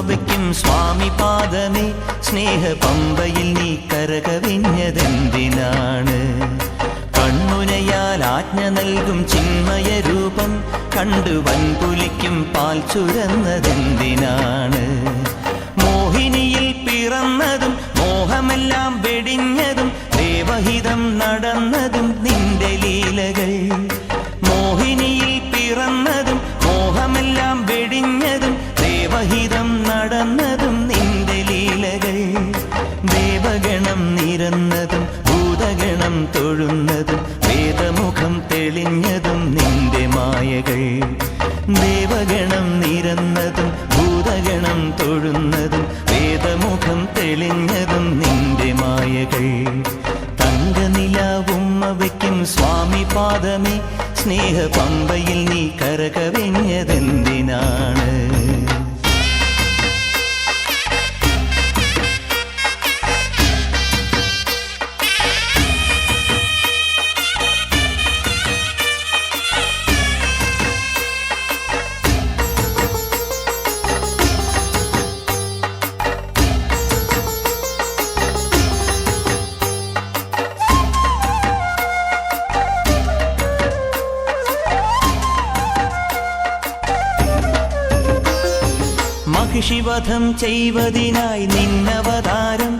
വയ്ക്കും സ്വാമി പാദമേ സ്നേഹ പമ്പയിൽ നീ കരകവിഞ്ഞതെന്തിനാണ്? കണ്ണുനയാൽ ആജ്ഞ നൽകും ചിന്മയ രൂപം കണ്ടു വൻപുലിക്കും പാൽ ചുരന്നതെന്തിനാണ്? മോഹിനിയിൽ പിറന്നതും മോഹമെല്ലാം വെടിഞ്ഞതും ദേവഹിതം നടന്നതും നിന്റെ ലീലകൾ. മോഹിനിയിൽ പിറന്നതും മോഹമെല്ലാം വെടിഞ്ഞതും ദേവഹിതം നടന്നതും നിന്റെ ലീലകൾ. ദേവഗണം നിരന്നതും ഭൂതഗണം തൊഴുന്നതും വേദമുഖം തെളിഞ്ഞതും നിന്റെ മായകൾ. ദേവഗണം നിരന്നതും ഭൂതഗണം തൊഴുന്നതും വേദമുഖം തെളിഞ്ഞതും നിന്റെ മായകൾ. തങ്കനിലാവുമ്മ വയ്ക്കും സ്വാമി പാദമേ സ്നേഹ പമ്പയിൽ നീ കരകവിഞ്ഞതെന്തിനാണ്? മഹിഷിവധം ചെയ്വതിനായി നിന്നവതാരം